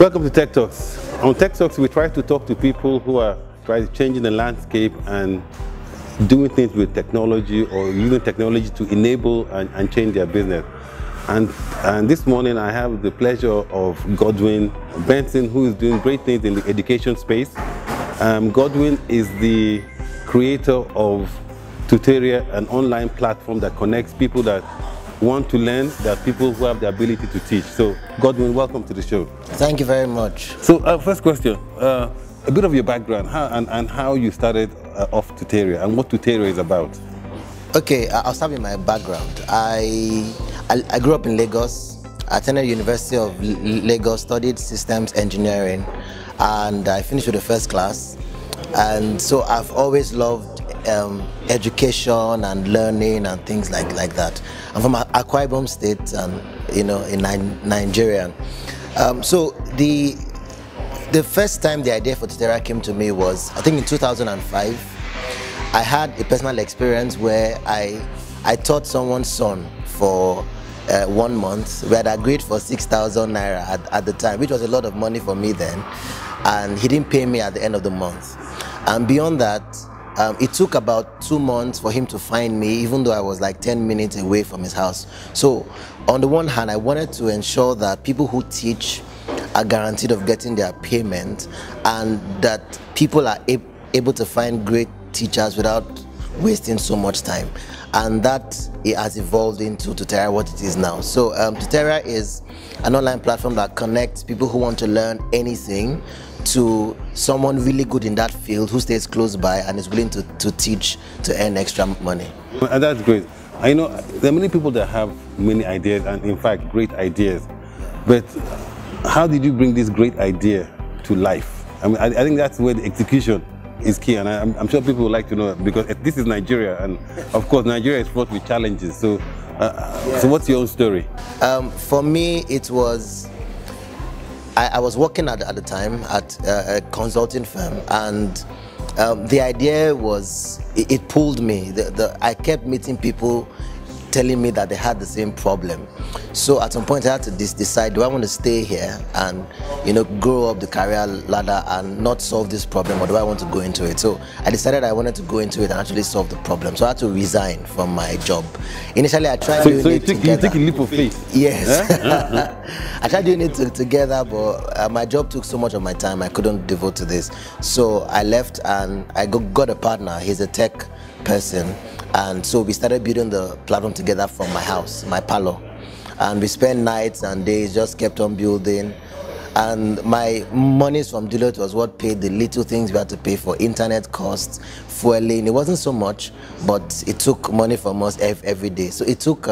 Welcome to Tech Turks. On Tech Turks, we try to talk to people who are trying to change the landscape and doing things with technology or using technology to enable and change their business. And this morning I have the pleasure of Godwin Benson, who is doing great things in the education space. Godwin is the creator of Tuteria, an online platform that connects people that want to learn, that people who have the ability to teach. So Godwin, welcome to the show. Thank you very much. So first question, a bit of your background and how you started off Tuteria and what Tuteria is about. Okay, I'll start with my background. I grew up in Lagos. I attended the University of Lagos, studied systems engineering, and I finished with the first class. And so I've always loved education and learning and things like that. I'm from Akwa Ibom State, and in Nigeria. So the first time the idea for Tuteria came to me was, I think in 2005. I had a personal experience where I taught someone's son for 1 month. We had agreed for 6,000 naira at the time, which was a lot of money for me then, and he didn't pay me at the end of the month. And beyond that, it took about 2 months for him to find me, even though I was like 10 minutes away from his house. So on the one hand, I wanted to ensure that people who teach are guaranteed of getting their payment, and that people are able to find great teachers without wasting so much time. And that it has evolved into Tuteria, what it is now. So Tuteria is an online platform that connects people who want to learn anything to someone really good in that field who stays close by and is willing to teach to earn extra money. And that's great. I know there are many people that have many ideas, and in fact great ideas, but how did you bring this great idea to life? I mean, I think that's where the execution is key, and I'm sure people would like to know, because this is Nigeria, and of course Nigeria is fraught with challenges. So, so what's your own story? For me, it was, I was working at the time at a consulting firm, and the idea was, it pulled me. I kept meeting people telling me that they had the same problem. So at some point I had to decide, do I want to stay here and grow up the career ladder and not solve this problem, or do I want to go into it? So I decided I wanted to go into it and actually solve the problem. So I had to resign from my job. Initially I tried doing it together. You took a leap of faith? Yes. I tried doing it together, but my job took so much of my time I couldn't devote to this. So I left and I got a partner. He's a tech person. And so we started building the platform together from my house, my parlor. And we spent nights and days, just kept on building. And my monies from Deloitte was what paid the little things we had to pay for internet costs, fueling. It wasn't so much, but it took money from us every day. So it took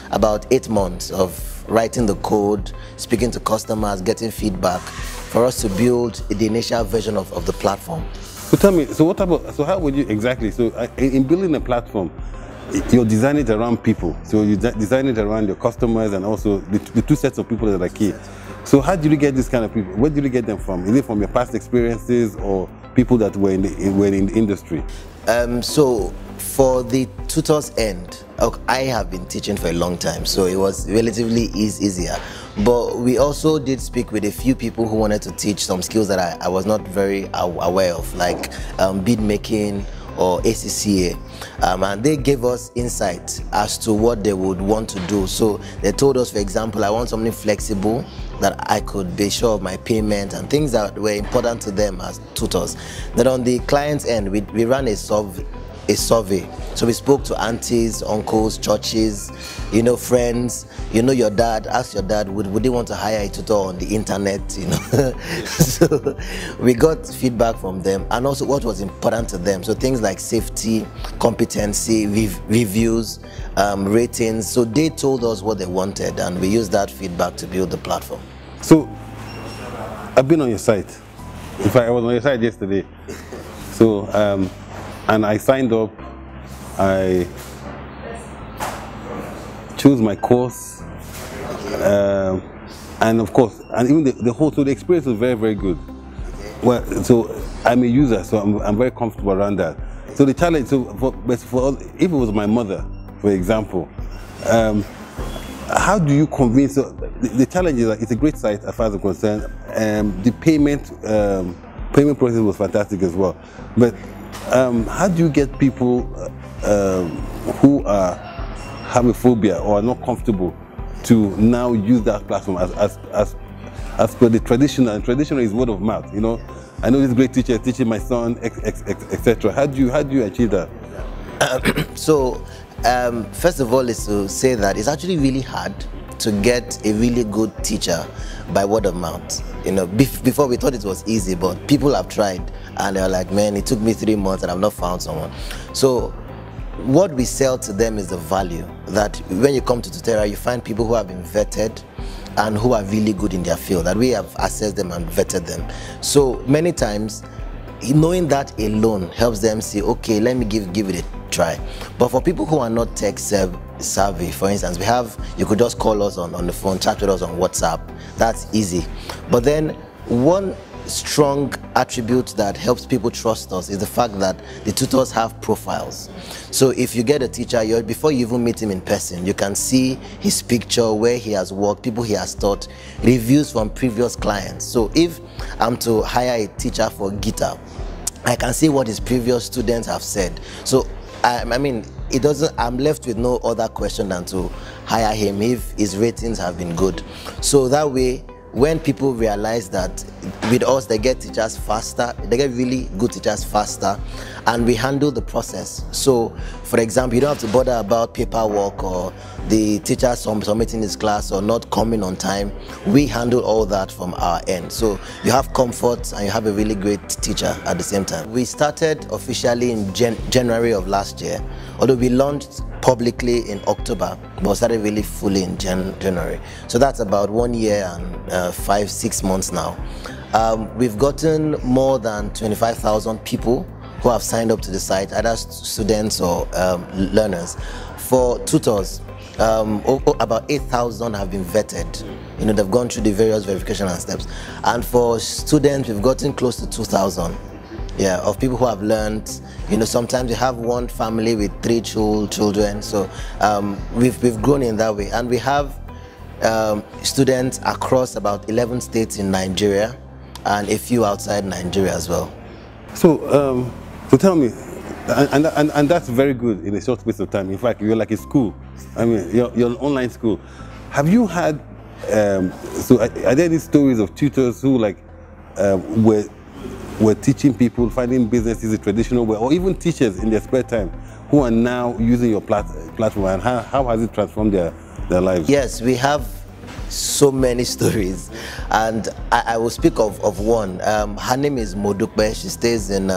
about 8 months of writing the code, speaking to customers, getting feedback, for us to build the initial version of the platform. So tell me, so how would you exactly, so in building a platform, you're designing it around people. So you design it around your customers and also the two sets of people that are key. So how did you get this kind of people? Where did you get them from? Is it from your past experiences or people that were in the industry? So for the tutors end, I have been teaching for a long time, so it was relatively easier. But we also did speak with a few people who wanted to teach some skills that I was not very aware of, like bead making or ACCA. And they gave us insight as to what they would want to do. So they told us, for example, I want something flexible that I could be sure of my payment and things that were important to them as tutors. Then on the client's end, we ran a survey. So we spoke to aunties, uncles, churches, friends, your dad. Ask your dad, would they want to hire a tutor on the internet, So we got feedback from them, and also what was important to them. So things like safety, competency, reviews, ratings. So they told us what they wanted, and we used that feedback to build the platform. So I've been on your site. In fact, I was on your site yesterday. So and I signed up, I chose my course, and of course, and even so the experience was very, very good. Well, so I'm a user, so I'm very comfortable around that. So the challenge, if it was my mother, for example, how do you convince? The challenge is that it's a great site as far as I'm concerned. The payment process was fantastic as well. But how do you get people who have a phobia or are not comfortable to now use that platform as per the traditional? And traditional is word of mouth. You know, I know this great teacher is teaching my son, etc. How do you achieve that? First of all, is to say that it's actually really hard to get a really good teacher by word of mouth. You know, before we thought it was easy, but people have tried and they're like, man, it took me 3 months and I've not found someone. So what we sell to them is the value that when you come to Tuteria, you find people who have been vetted and who are really good in their field, that we have assessed them and vetted them. So many times, knowing that alone helps them say, okay, let me give it a try. But for people who are not tech savvy, for instance, you could just call us on the phone, chat with us on WhatsApp. That's easy. But then one strong attribute that helps people trust us is the fact that the tutors have profiles. So if you get a teacher, before you even meet him in person, you can see his picture, where he has worked, people he has taught, reviews from previous clients. So if I'm to hire a teacher for guitar, I can see what his previous students have said. So I mean, I'm left with no other question than to hire him if his ratings have been good. So that way, when people realize that with us they get teachers faster, they get really good teachers faster, and we handle the process. So for example, you don't have to bother about paperwork or the teacher submitting his class or not coming on time. We handle all that from our end. So you have comfort and you have a really great teacher at the same time. We started officially in January of last year, although we launched publicly in October, but started really fully in January. So that's about 1 year and 5-6 months now. We've gotten more than 25,000 people who have signed up to the site, either students or learners. For tutors, about 8,000 have been vetted. You know, they've gone through the various verification and steps. And for students, we've gotten close to 2,000. Yeah, of people who have learned. You know, sometimes you have one family with 3 children. So we've grown in that way, and we have students across about 11 states in Nigeria and a few outside Nigeria as well. So tell me, and that's very good in a short space of time. In fact, you're like a school. I mean, you're an online school. Have you had so are there any stories of tutors who like were teaching people, finding businesses the traditional way, or even teachers in their spare time who are now using your platform, and how has it transformed their lives? Yes, we have so many stories, and I will speak of one. Her name is Modukbe. She stays in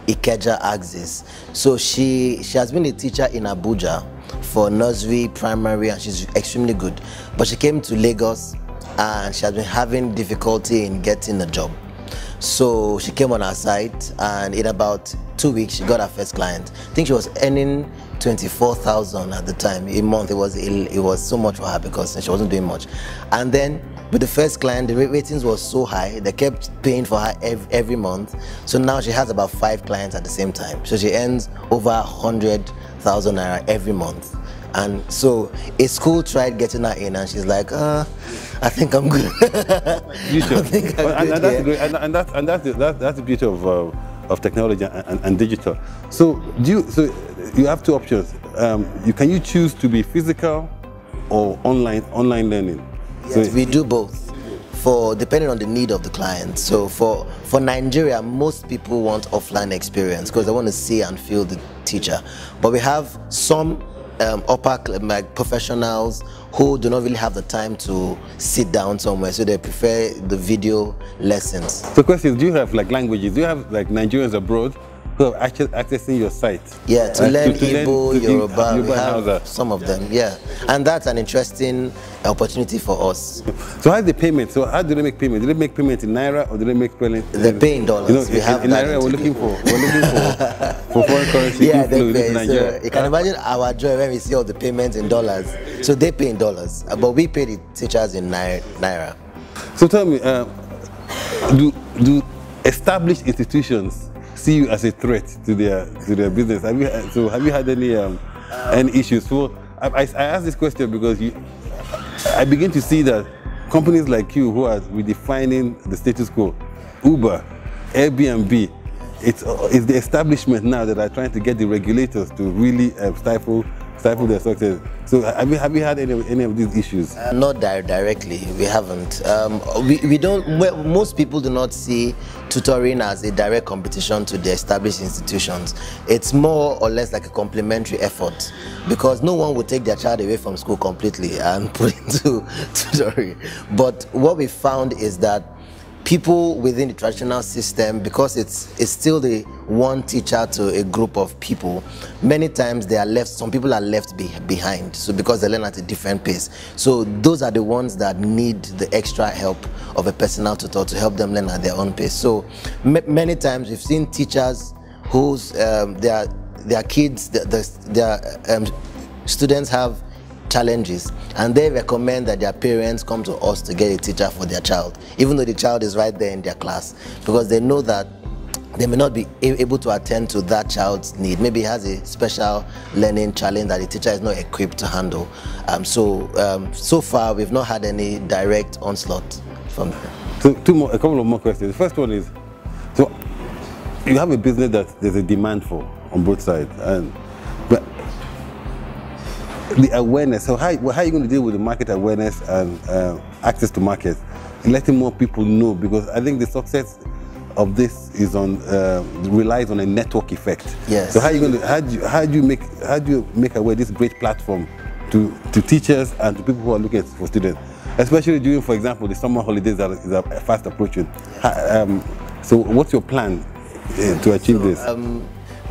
Ikeja Axis. So she has been a teacher in Abuja for nursery, primary, and she's extremely good. But she came to Lagos and she has been having difficulty in getting a job. So she came on our site, and in about 2 weeks she got her first client. I think she was earning 24,000 at the time a month. It was so much for her because she wasn't doing much. And then with the first client, the ratings was so high, they kept paying for her every month. So now she has about 5 clients at the same time. So she earns over 100,000 naira every month. And so a school tried getting her in, and she's like, I think I'm good. That's the beauty of technology and digital. So you have 2 options. Can you choose to be physical or online learning? Yes, so we do both, depending on the need of the client. So for Nigeria, most people want offline experience because they want to see and feel the teacher. But we have some like professionals who do not really have the time to sit down somewhere, so they prefer the video lessons. So question, do you have like languages? Do you have like Nigerians abroad who are accessing your site? Yeah, to learn Igbo, Yoruba, we have some of them, yeah. And that's an interesting opportunity for us. So how's the payment? So how do they make payment? Do they make payment in Naira or do they make payment? They pay in dollars. You know, we have in Naira we're looking for foreign currency. Yeah, they pay. So you can imagine our joy when we see all the payments in dollars. So they pay in dollars, but we pay the teachers in Naira. So tell me, do established institutions see you as a threat to their business? Have you had any issues? So I asked this question because I begin to see that companies like you who are redefining the status quo, Uber, Airbnb, it's the establishment now that are trying to get the regulators to really stifle their success. So have you had any of these issues? Not directly, we haven't. We don't. Most people do not see tutoring as a direct competition to the established institutions. It's more or less like a complementary effort, because no one would take their child away from school completely and put into tutoring. But what we found is that people within the traditional system, because it's still the one teacher to a group of people, many times they are left, some people are left behind, so because they learn at a different pace. So those are the ones that need the extra help of a personal tutor to help them learn at their own pace. So many times we've seen teachers whose their kids, their students have challenges, and they recommend that their parents come to us to get a teacher for their child, even though the child is right there in their class, because they know that they may not be able to attend to that child's need. Maybe he has a special learning challenge that the teacher is not equipped to handle. So far we've not had any direct onslaught from them. So a couple of more questions. The first one is, so you have a business that there's a demand for on both sides, but the awareness, so how are you going to deal with the market awareness and access to markets, letting more people know? Because I think the success of this is relies on a network effect. Yes. So how do you make aware this great platform to teachers and to people who are looking for students, especially during, for example, the summer holidays that is fast approaching? So what's your plan to achieve this?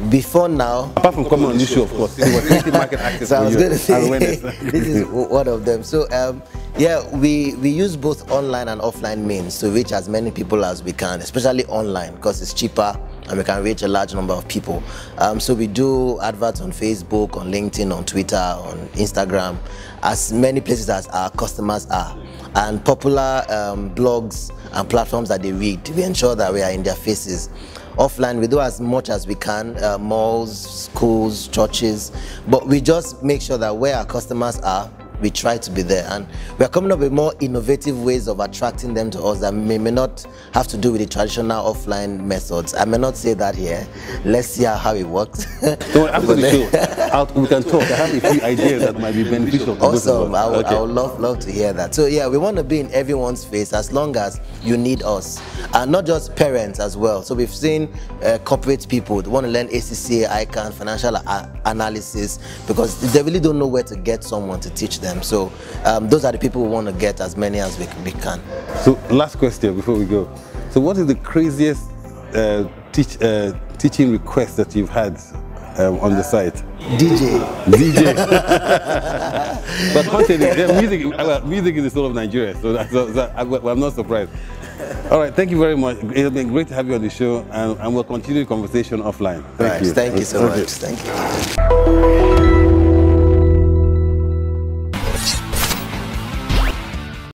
Before now, apart from coming on this show, of course, it was creating market access. So I was going to say, awareness. this is one of them. So yeah, we use both online and offline means to reach as many people as we can, especially online, because it's cheaper and we can reach a large number of people. So we do adverts on Facebook, on LinkedIn, on Twitter, on Instagram, as many places as our customers are, and popular blogs and platforms that they read. We ensure that we are in their faces. Offline, we do as much as we can, malls, schools, churches, but we just make sure that where our customers are, we try to be there, and we are coming up with more innovative ways of attracting them to us that may not have to do with the traditional offline methods. I may not say that here. Let's see how it works. So after the show, we can talk. I have a few ideas that might be beneficial. Awesome. I would love to hear that. So yeah, we want to be in everyone's face as long as you need us, and not just parents as well. So we've seen corporate people that want to learn ACCA, ICANN, financial analysis, because they really don't know where to get someone to teach them. So those are the people we want to get as many as we can. So last question before we go. So what is the craziest teaching request that you've had on the site? DJ. But content, music is the soul of Nigeria, so I'm not surprised. All right, thank you very much. It's been great to have you on the show, and we'll continue the conversation offline. Thank you. Thank you so much. Thank you.